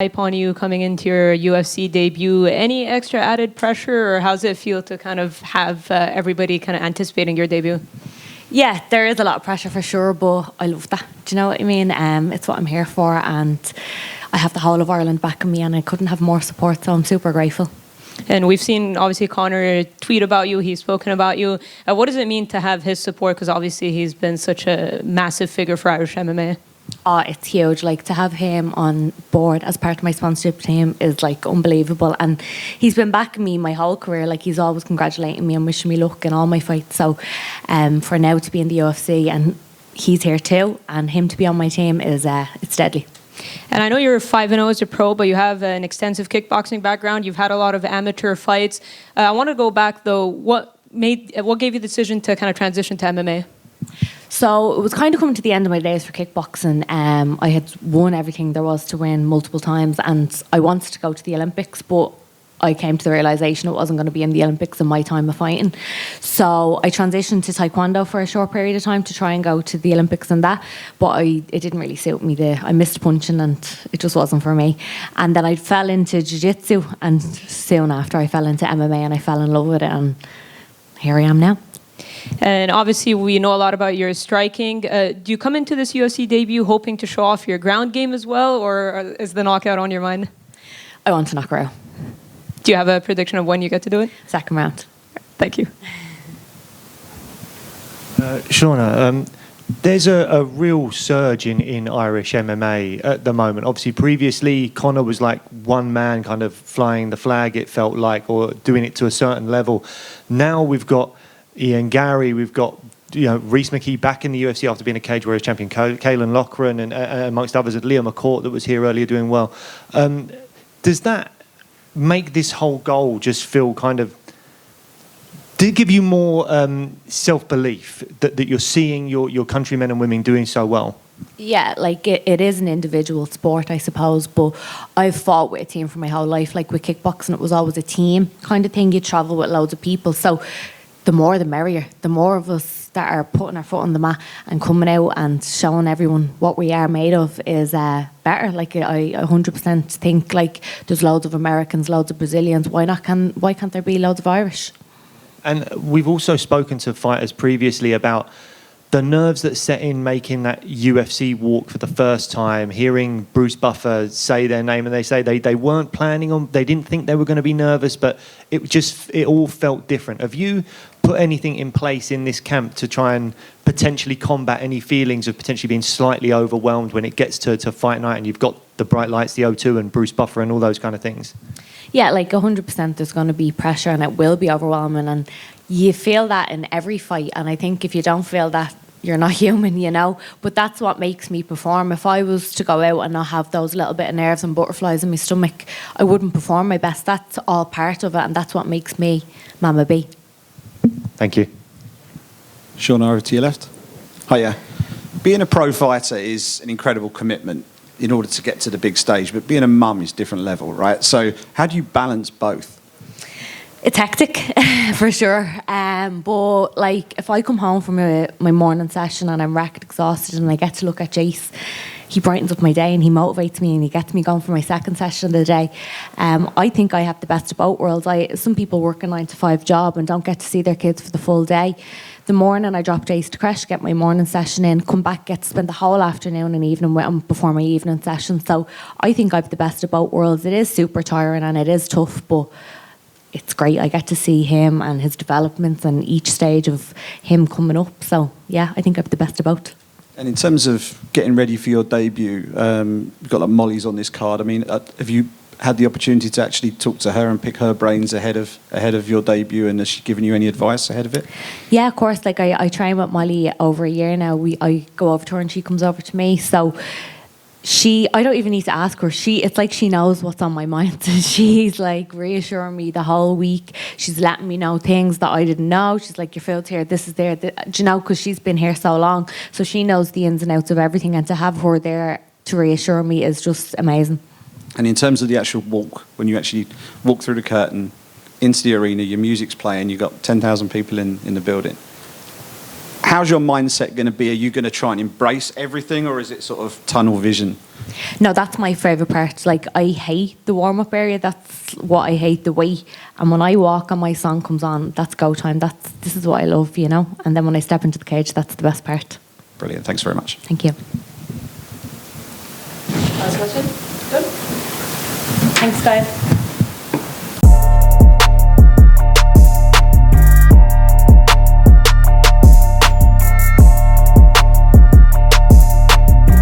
hype on you coming into your UFC debut. Any extra added pressure, or how's it feel to kind of have everybody kind of anticipating your debut? Yeah, there is a lot of pressure for sure, but I love that. Do you know what I mean? It's what I'm here for, and I have the whole of Ireland backing me, and I couldn't have more support, so I'm super grateful. And we've seen, obviously, Conor tweet about you. He's spoken about you. What does it mean to have his support? Because obviously he's been such a massive figure for Irish MMA. Oh, it's huge. Like, to have him on board as part of my sponsorship team is like unbelievable. And he's been backing me my whole career. Like, he's always congratulating me and wishing me luck in all my fights. So for now to be in the UFC and he's here too, and him to be on my team is it's deadly. And I know you're 5-0 as a pro, but you have an extensive kickboxing background. You've had a lot of amateur fights. I want to go back though. What gave you the decision to kind of transition to MMA? So it was kind of coming to the end of my days for kickboxing. I had won everything there was to win multiple times, and I wanted to go to the Olympics, but I came to the realisation it wasn't going to be in the Olympics in my time of fighting. So I transitioned to Taekwondo for a short period of time to try and go to the Olympics and that, but it didn't really suit me. I missed punching and it just wasn't for me. And then I fell into Jiu-Jitsu, and soon after I fell into MMA and I fell in love with it, and here I am now. And obviously we know a lot about your striking. Do you come into this UFC debut hoping to show off your ground game as well, or is the knockout on your mind? I want to knock her out. Do you have a prediction of when you get to do it? Second round. Thank you. Shauna, there's a real surge in Irish MMA at the moment. Obviously, previously, Conor was like one man kind of flying the flag, it felt like, or doing it to a certain level. Now we've got Ian Gary, we've got Rhys McKee back in the UFC after being a Cage Warriors champion, Caelan Loughran, and amongst others, Leo McCourt that was here earlier doing well. Does that make this whole goal just feel kind of, did it give you more self-belief that you're seeing your countrymen and women doing so well? Yeah, like it is an individual sport, I suppose, but I've fought with a team for my whole life. Like with kickboxing, it was always a team kind of thing. You travel with loads of people, so the more the merrier. The more of us that are putting our foot on the mat and coming out and showing everyone what we are made of is better. Like I 100% think like there's loads of Americans, loads of Brazilians. Why can't there be loads of Irish? And we've also spoken to fighters previously about the nerves that set in making that UFC walk for the first time, hearing Bruce Buffer say their name, and they say they weren't planning on, they didn't think they were going to be nervous, but it all felt different. Have you put anything in place in this camp to try and potentially combat any feelings of potentially being slightly overwhelmed when it gets to fight night and you've got the bright lights, the O2 and Bruce Buffer and all those kind of things? Yeah, like 100% there's going to be pressure and it will be overwhelming, and you feel that in every fight, and I think if you don't feel that, you're not human, but that's what makes me perform. If I was to go out and not have those little bit of nerves and butterflies in my stomach, I wouldn't perform my best. That's all part of it, and that's what makes me Mama B. Thank you. Shauna, over to your left. Hiya. Being a pro fighter is an incredible commitment in order to get to the big stage, but being a mum is a different level, right? So how do you balance both? It's hectic, for sure. But like, if I come home from my morning session and I'm wrecked, exhausted, and I get to look at Jace, he brightens up my day and he motivates me and he gets me going for my second session of the day. I think I have the best of both worlds. Some people work a 9-to-5 job and don't get to see their kids for the full day. The morning I drop Jace to creche, get my morning session in, come back, get to spend the whole afternoon and evening with him before my evening session. So I think I have the best of both worlds. It is super tiring and it is tough, but it's great. I get to see him and his developments and each stage of him coming up. So yeah, I think I have the best of both. And in terms of getting ready for your debut, you've got like Molly's on this card. I mean, have you had the opportunity to actually talk to her and pick her brains ahead of your debut, and has she given you any advice ahead of it? Yeah, of course. Like I train with Molly over a year now. I go over to her and she comes over to me. So I don't even need to ask her. It's like she knows what's on my mind. She's like reassuring me the whole week. She's letting me know things that I didn't know. She's like, your food's here, this is there. Do you know, because she's been here so long. So she knows the ins and outs of everything. And to have her there to reassure me is just amazing. And in terms of the actual walk, when you actually walk through the curtain into the arena, your music's playing, you've got 10,000 people in the building. how's your mindset going to be? Are you going to try and embrace everything, or is it sort of tunnel vision? No, that's my favourite part. Like, I hate the warm-up area. That's what I hate, the weight. And when I walk and my song comes on, that's go time. This is what I love, you know. And then when I step into the cage, that's the best part. Brilliant. Thanks very much. Thank you. Last question? Good. Thanks, guys.